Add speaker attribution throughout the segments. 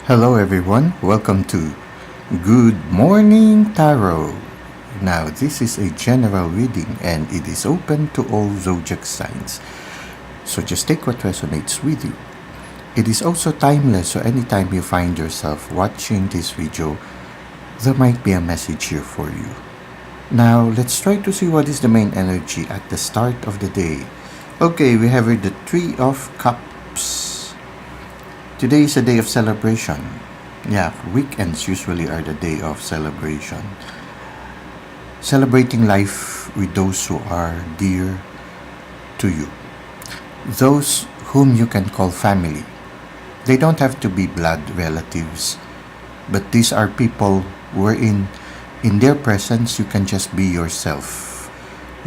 Speaker 1: Hello everyone, welcome to Good Morning Tarot. Now this is a general reading and it is open to all zodiac signs. So just take what resonates with you. It is also timeless, so anytime you find yourself watching this video, there might be a message here for you. Now let's try to see what is the main energy at the start of the day. Okay, we have here the Three of Cups. Today is a day of celebration. Yeah, weekends usually are the day of celebration. Celebrating life with those who are dear to you. Those whom you can call family. They don't have to be blood relatives, but these are people wherein in their presence you can just be yourself.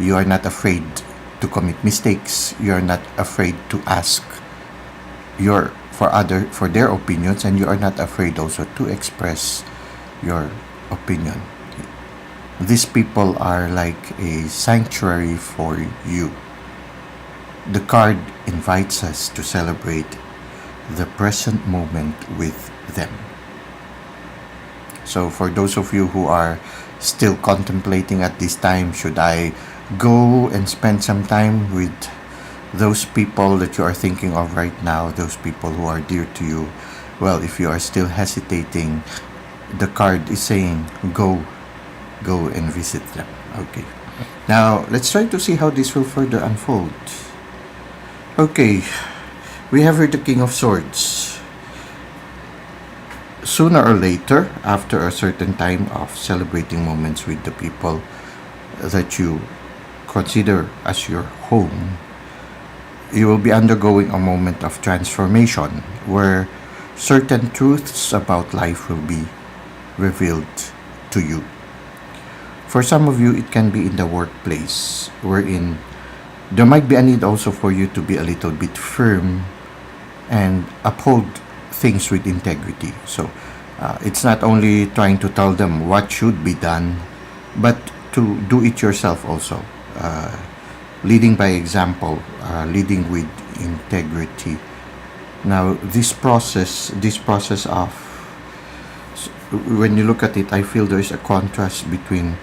Speaker 1: You are not afraid to commit mistakes. You are not afraid to ask for their opinions, and you are not afraid also to express your opinion. These people are like a sanctuary for you. The card invites us to celebrate the present moment with them. So for those of you who are still contemplating at this time, should I go and spend some time with those people that you are thinking of right now, those people who are dear to you? Well, if you are still hesitating, the card is saying go and visit them. Okay, now let's try to see how this will further unfold. Okay, we have here the King of Swords. Sooner or later, after a certain time of celebrating moments with the people that you consider as your home, you will be undergoing a moment of transformation where certain truths about life will be revealed to you. For some of you, it can be in the workplace, wherein there might be a need also for you to be a little bit firm and uphold things with integrity. So it's not only trying to tell them what should be done, but to do it yourself also. Leading by example, leading with integrity. Now, this process of, when you look at it, I feel there is a contrast between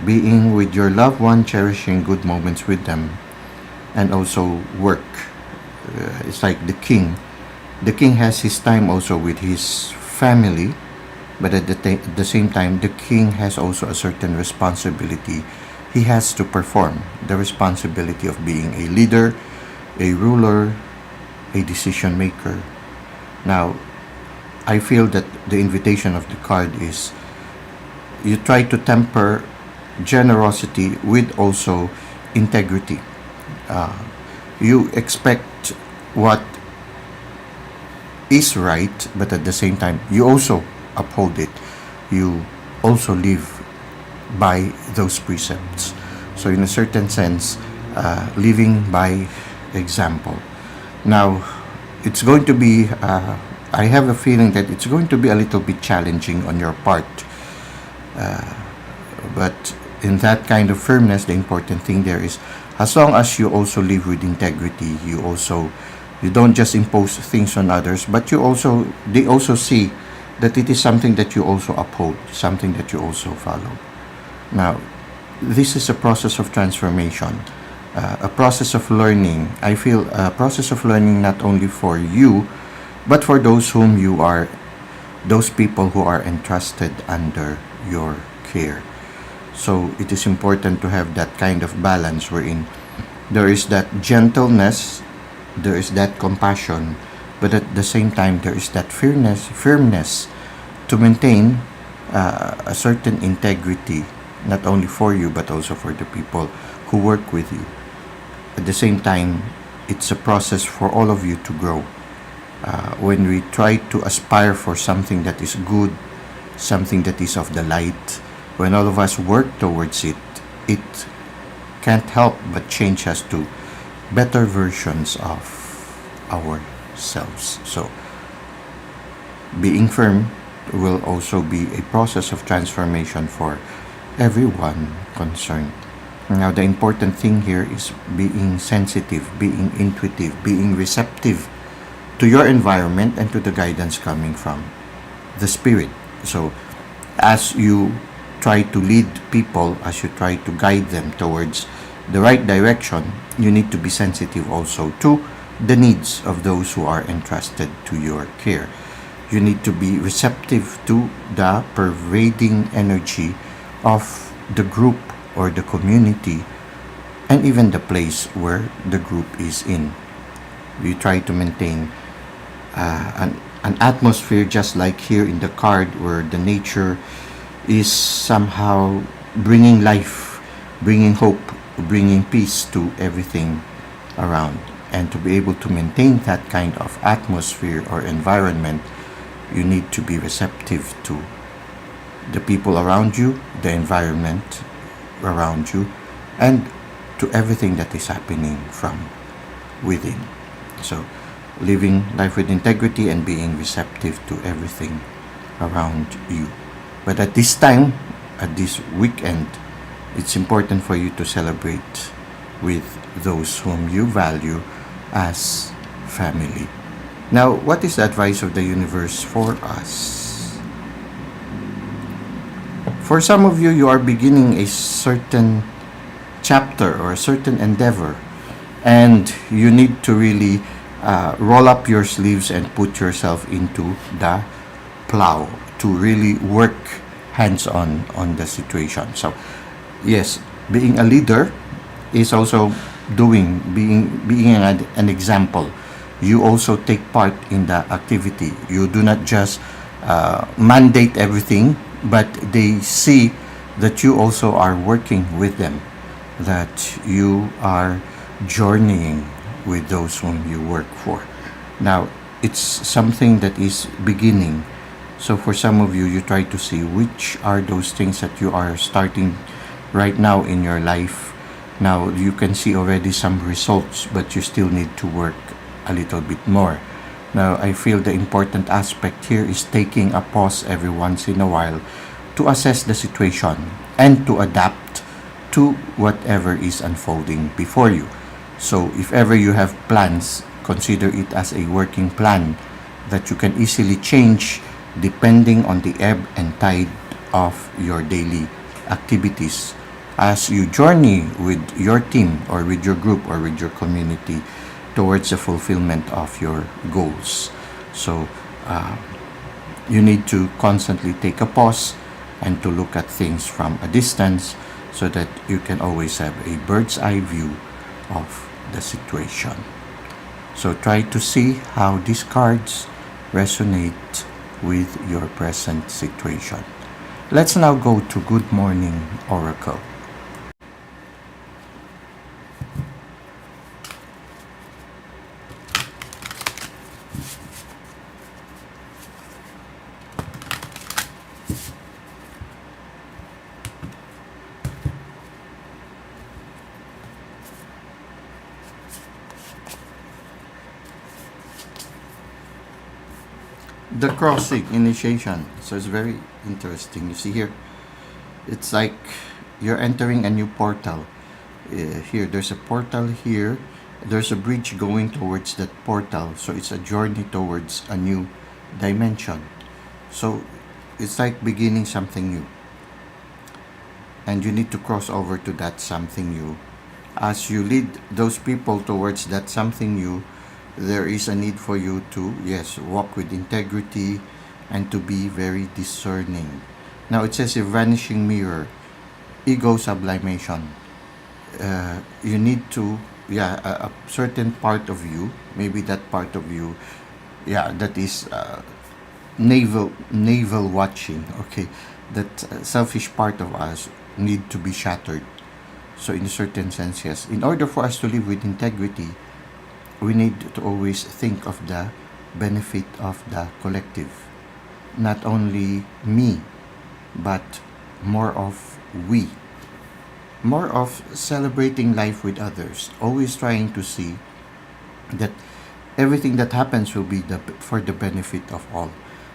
Speaker 1: being with your loved one, cherishing good moments with them, and also work. It's like the king. The king has his time also with his family, but at the same time, the king has also a certain responsibility. He has to perform the responsibility of being a leader, a ruler, a decision maker. Now, I feel that the invitation of the card is you try to temper generosity with also integrity. You expect what is right, but at the same time, you also uphold it. You also live by those precepts. So in a certain sense, living by example. Now, it's going to be, I have a feeling that it's going to be a little bit challenging on your part. But in that kind of firmness, the important thing there is, as long as you also live with integrity, you don't just impose things on others, but they also see that it is something that you also uphold, something that you also follow. Now, this is a process of transformation, a process of learning. I feel a process of learning not only for you, but for those people who are entrusted under your care. So it is important to have that kind of balance wherein there is that gentleness, there is that compassion, but at the same time there is that firmness to maintain a certain integrity, not only for you but also for the people who work with you. At the same time, it's a process for all of you to grow. When we try to aspire for something that is good, something that is of the light, when all of us work towards it, it can't help but change us to better versions of ourselves. So being firm will also be a process of transformation for everyone concerned. Now, the important thing here is being sensitive, being intuitive, being receptive to your environment and to the guidance coming from the spirit. So as you try to lead people, as you try to guide them towards the right direction, you need to be sensitive also to the needs of those who are entrusted to your care. You need to be receptive to the pervading energy of the group or the community and even the place where the group is in. You try to maintain an atmosphere just like here in the card, where the nature is somehow bringing life, bringing hope, bringing peace to everything around. And to be able to maintain that kind of atmosphere or environment, you need to be receptive to the people around you, the environment around you, and to everything that is happening from within. So living life with integrity and being receptive to everything around you. But at this time, at this weekend, it's important for you to celebrate with those whom you value as family. Now, what is the advice of the universe for us? For some of you, you are beginning a certain chapter or a certain endeavor, and you need to really roll up your sleeves and put yourself into the plow to really work hands-on on the situation. So yes, being a leader is also being an example. You also take part in the activity. You do not just mandate everything, but they see that you also are working with them, that you are journeying with those whom you work for. Now, it's something that is beginning. So for some of you, you try to see which are those things that you are starting right now in your life. Now, you can see already some results, but you still need to work a little bit more. Now, I feel the important aspect here is taking a pause every once in a while to assess the situation and to adapt to whatever is unfolding before you. So if ever you have plans, consider it as a working plan that you can easily change depending on the ebb and tide of your daily activities as you journey with your team or with your group or with your community towards the fulfillment of your goals. So you need to constantly take a pause and to look at things from a distance so that you can always have a bird's eye view of the situation. So try to see how these cards resonate with your present situation. Let's now go to Good Morning Oracle. The crossing initiation. So it's very interesting. You see here, it's like you're entering a new portal. Here, there's a portal here. There's a bridge going towards that portal. So it's a journey towards a new dimension. So it's like beginning something new. And you need to cross over to that something new. As you lead those people towards that something new, there is a need for you to, yes, walk with integrity and to be very discerning. Now it says a vanishing mirror, ego sublimation. You need to, a certain part of you, maybe that part of you, that is navel watching, okay, that selfish part of us need to be shattered. So in a certain sense, yes, in order for us to live with integrity, we need to always think of the benefit of the collective. Not only me, but more of we. More of celebrating life with others. Always trying to see that everything that happens will be for the benefit of all.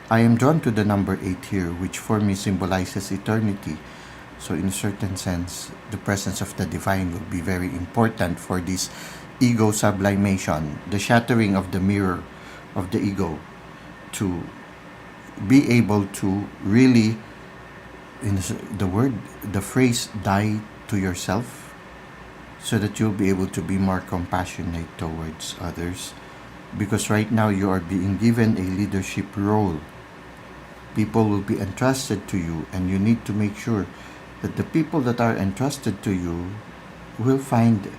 Speaker 1: I am drawn to the number 8 here, which for me symbolizes eternity. So in a certain sense, the presence of the divine will be very important for this ego sublimation, the shattering of the mirror of the ego to be able to really, in the phrase, die to yourself, so that you'll be able to be more compassionate towards others. Because right now you are being given a leadership role. People will be entrusted to you, and you need to make sure that the people that are entrusted to you will find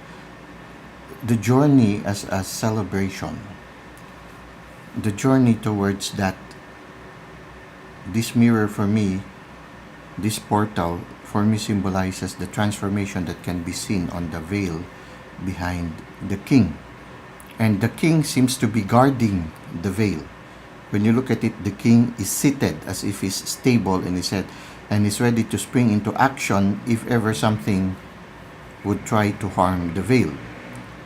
Speaker 1: the journey as a celebration. The journey towards that. This mirror for me, this portal for me, symbolizes the transformation that can be seen on the veil behind the king. And the king seems to be guarding the veil. When you look at it, the king is seated as if he's stable in his head and is ready to spring into action if ever something would try to harm the veil,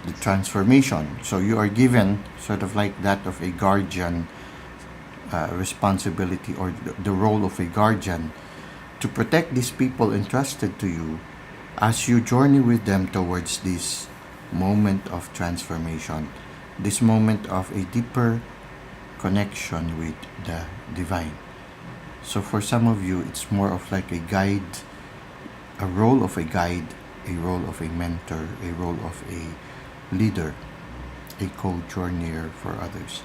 Speaker 1: the transformation. So you are given sort of like that of a guardian responsibility, or the role of a guardian, to protect these people entrusted to you as you journey with them towards this moment of transformation, this moment of a deeper connection with the divine. So for some of you, it's more of like a guide, a role of a guide, a role of a mentor, a role of a leader, a co-journeyer for others.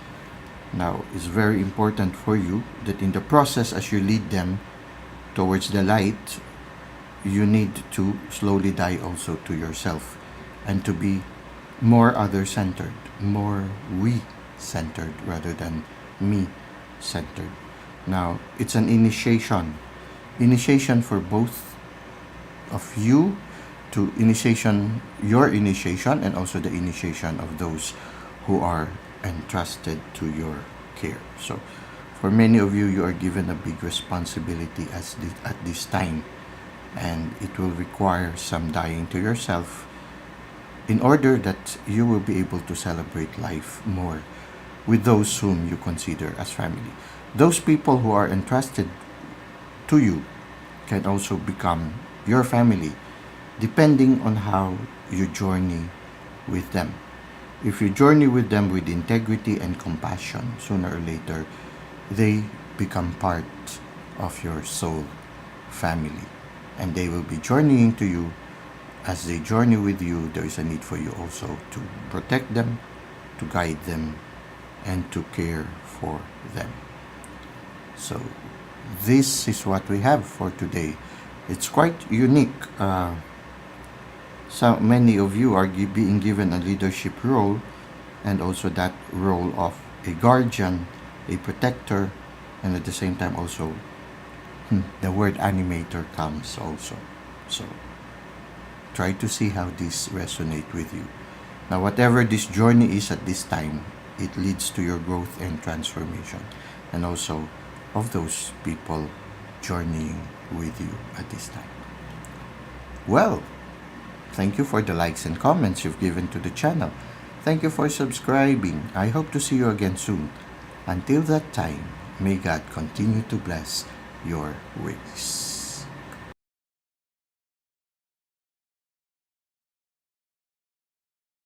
Speaker 1: Now, it's very important for you that in the process, as you lead them towards the light, you need to slowly die also to yourself, and to be more other-centered, more we-centered rather than me-centered. Now, it's an initiation for both of you, to your initiation, and also the initiation of those who are entrusted to your care. So, for many of you, you are given a big responsibility at this time, and it will require some dying to yourself in order that you will be able to celebrate life more with those whom you consider as family. Those people who are entrusted to you can also become your family, depending on how you journey with them. If you journey with them with integrity and compassion, sooner or later, they become part of your soul family, and they will be journeying to you. As they journey with you, there is a need for you also to protect them, to guide them, and to care for them. So this is what we have for today. It's quite unique. So many of you are being given a leadership role, and also that role of a guardian, a protector, and at the same time also the word animator comes also. So try to see how this resonates with you. Now, whatever this journey is at this time, it leads to your growth and transformation, and also of those people journeying with you at this time. Well, thank you for the likes and comments you've given to the channel. Thank you for subscribing. I hope to see you again soon. Until that time, may God continue to bless your ways.